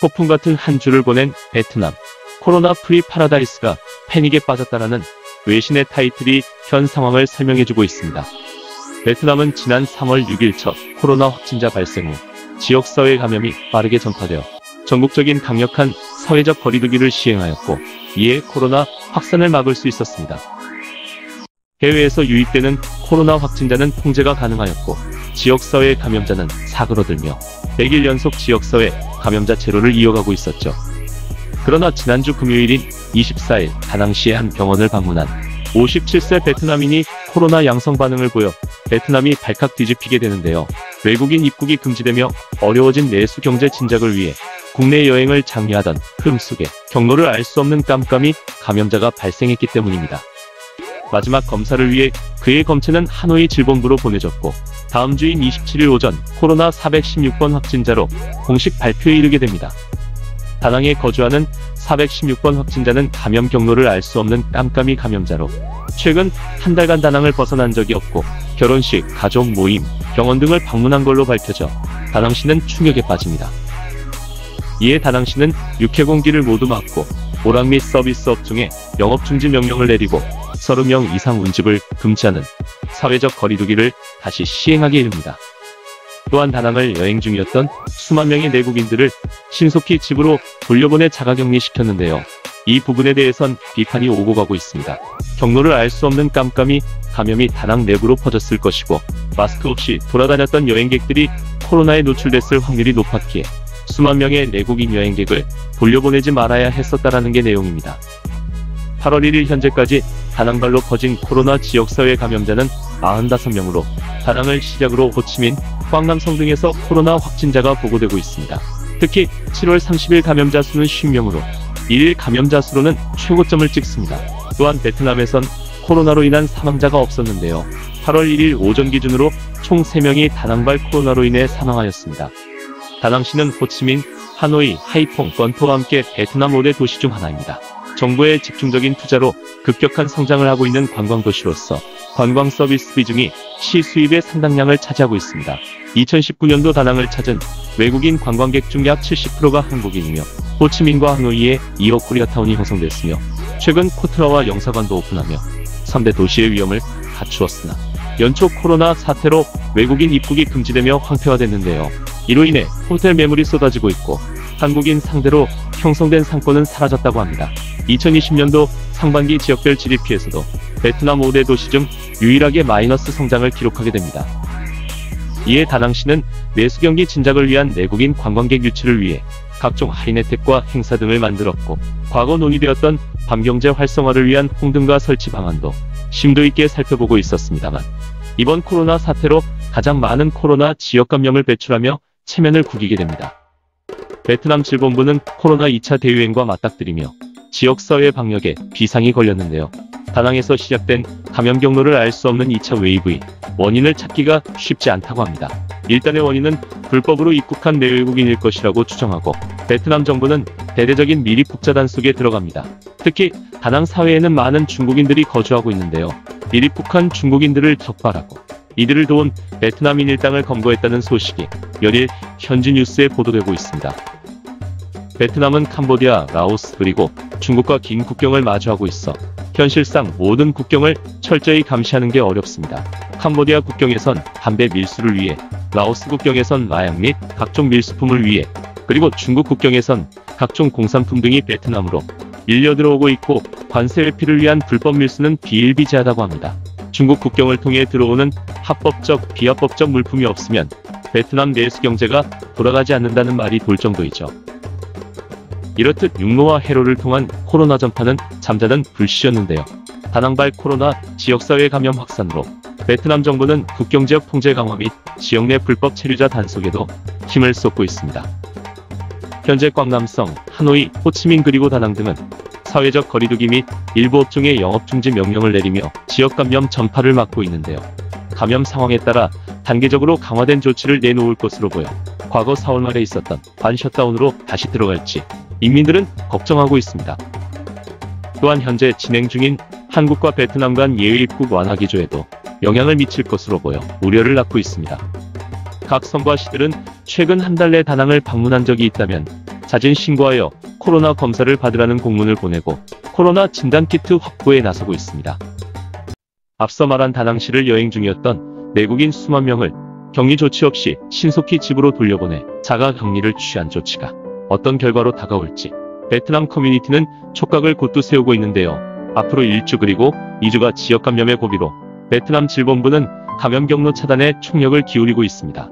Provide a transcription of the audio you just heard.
폭풍 같은 한 주를 보낸 베트남. 코로나 프리 파라다이스가 패닉에 빠졌다라는 외신의 타이틀이 현 상황을 설명해주고 있습니다. 베트남은 지난 3월 6일 첫 코로나 확진자 발생 후 지역사회 감염이 빠르게 전파되어 전국적인 강력한 사회적 거리두기를 시행하였고, 이에 코로나 확산을 막을 수 있었습니다. 해외에서 유입되는 코로나 확진자는 통제가 가능하였고, 지역사회 감염자는 사그러들며 100일 연속 지역사회 감염자 제로를 이어가고 있었죠. 그러나 지난주 금요일인 24일 다낭시의 한 병원을 방문한 57세 베트남인이 코로나 양성 반응을 보여 베트남이 발칵 뒤집히게 되는데요. 외국인 입국이 금지되며 어려워진 내수 경제 진작을 위해 국내 여행을 장려하던 흐름 속에 경로를 알 수 없는 깜깜이 감염자가 발생했기 때문입니다. 마지막 검사를 위해 그의 검체는 하노이 질본부로 보내졌고, 다음 주인 27일 오전 코로나 416번 확진자로 공식 발표에 이르게 됩니다. 다낭에 거주하는 416번 확진자는 감염 경로를 알 수 없는 깜깜이 감염자로 최근 한 달간 다낭을 벗어난 적이 없고, 결혼식, 가족 모임, 병원 등을 방문한 걸로 밝혀져 다낭시는 충격에 빠집니다. 이에 다낭시는 육해공기를 모두 막고 오락 및 서비스 업종에 영업중지 명령을 내리고 30명 이상 운집을 금지하는 사회적 거리두기를 다시 시행하게 이릅니다. 또한 다낭을 여행 중이었던 수만 명의 내국인들을 신속히 집으로 돌려보내 자가격리시켰는데요. 이 부분에 대해선 비판이 오고 가고 있습니다. 경로를 알 수 없는 깜깜이 감염이 다낭 내부로 퍼졌을 것이고, 마스크 없이 돌아다녔던 여행객들이 코로나에 노출됐을 확률이 높았기에 수만 명의 내국인 여행객을 돌려보내지 말아야 했었다라는 게 내용입니다. 8월 1일 현재까지 다낭발로 퍼진 코로나 지역사회 감염자는 95명으로 다낭을 시작으로 호치민, 광남성 등에서 코로나 확진자가 보고되고 있습니다. 특히 7월 30일 감염자 수는 50명으로 1일 감염자 수로는 최고점을 찍습니다. 또한 베트남에선 코로나로 인한 사망자가 없었는데요. 8월 1일 오전 기준으로 총 3명이 다낭발 코로나로 인해 사망하였습니다. 다낭시는 호치민, 하노이, 하이퐁, 건토와 함께 베트남 5대 도시 중 하나입니다. 정부의 집중적인 투자로 급격한 성장을 하고 있는 관광도시로서 관광 서비스 비중이 시 수입의 상당량을 차지하고 있습니다. 2019년도 다낭을 찾은 외국인 관광객 중 약 70%가 한국인이며, 호치민과 하노이에 이어 코리아타운이 형성됐으며, 최근 코트라와 영사관도 오픈하며 3대 도시의 위험을 갖추었으나 연초 코로나 사태로 외국인 입국이 금지되며 황폐화됐는데요. 이로 인해 호텔 매물이 쏟아지고 있고, 한국인 상대로 형성된 상권은 사라졌다고 합니다. 2020년도 상반기 지역별 GDP에서도 베트남 5대 도시 중 유일하게 마이너스 성장을 기록하게 됩니다. 이에 다낭시는 내수 경기 진작을 위한 내국인 관광객 유치를 위해 각종 할인 혜택과 행사 등을 만들었고, 과거 논의되었던 밤경제 활성화를 위한 홍등가 설치 방안도 심도 있게 살펴보고 있었습니다만, 이번 코로나 사태로 가장 많은 코로나 지역 감염을 배출하며 체면을 구기게 됩니다. 베트남 질본부는 코로나 2차 대유행과 맞닥뜨리며 지역사회 방역에 비상이 걸렸는데요. 다낭에서 시작된 감염 경로를 알 수 없는 2차 웨이브의 원인을 찾기가 쉽지 않다고 합니다. 일단의 원인은 불법으로 입국한 내외국인일 것이라고 추정하고, 베트남 정부는 대대적인 미리 국자 단속에 들어갑니다. 특히 다낭 사회에는 많은 중국인들이 거주하고 있는데요. 미입국한 중국인들을 적발하고 이들을 도운 베트남인 일당을 검거했다는 소식이 연일 현지 뉴스에 보도되고 있습니다. 베트남은 캄보디아, 라오스 그리고 중국과 긴 국경을 마주하고 있어 현실상 모든 국경을 철저히 감시하는 게 어렵습니다. 캄보디아 국경에선 담배 밀수를 위해, 라오스 국경에선 마약 및 각종 밀수품을 위해, 그리고 중국 국경에선 각종 공산품 등이 베트남으로 밀려 들어오고 있고, 관세 회피를 위한 불법 밀수는 비일비재하다고 합니다. 중국 국경을 통해 들어오는 합법적, 비합법적 물품이 없으면 베트남 내수 경제가 돌아가지 않는다는 말이 돌 정도이죠. 이렇듯 육로와 해로를 통한 코로나 전파는 잠자던 불씨였는데요. 다낭발 코로나 지역사회 감염 확산으로 베트남 정부는 국경지역 통제 강화 및 지역 내 불법 체류자 단속에도 힘을 쏟고 있습니다. 현재 광남성, 하노이, 호치민 그리고 다낭 등은 사회적 거리두기 및 일부 업종의 영업중지 명령을 내리며 지역 감염 전파를 막고 있는데요. 감염 상황에 따라 단계적으로 강화된 조치를 내놓을 것으로 보여 과거 4월 말에 있었던 반 셧다운으로 다시 들어갈지 인민들은 걱정하고 있습니다. 또한 현재 진행 중인 한국과 베트남 간 예외 입국 완화 기조에도 영향을 미칠 것으로 보여 우려를 낳고 있습니다. 각 성과 시들은 최근 한 달 내 다낭을 방문한 적이 있다면 자진 신고하여 코로나 검사를 받으라는 공문을 보내고 코로나 진단키트 확보에 나서고 있습니다. 앞서 말한 다낭시를 여행 중이었던 내국인 수만 명을 격리 조치 없이 신속히 집으로 돌려보내 자가 격리를 취한 조치가 어떤 결과로 다가올지 베트남 커뮤니티는 촉각을 곧또 세우고 있는데요. 앞으로 1주 그리고 2주가 지역 감염의 고비로 베트남 질본부는 감염 경로 차단에 총력을 기울이고 있습니다.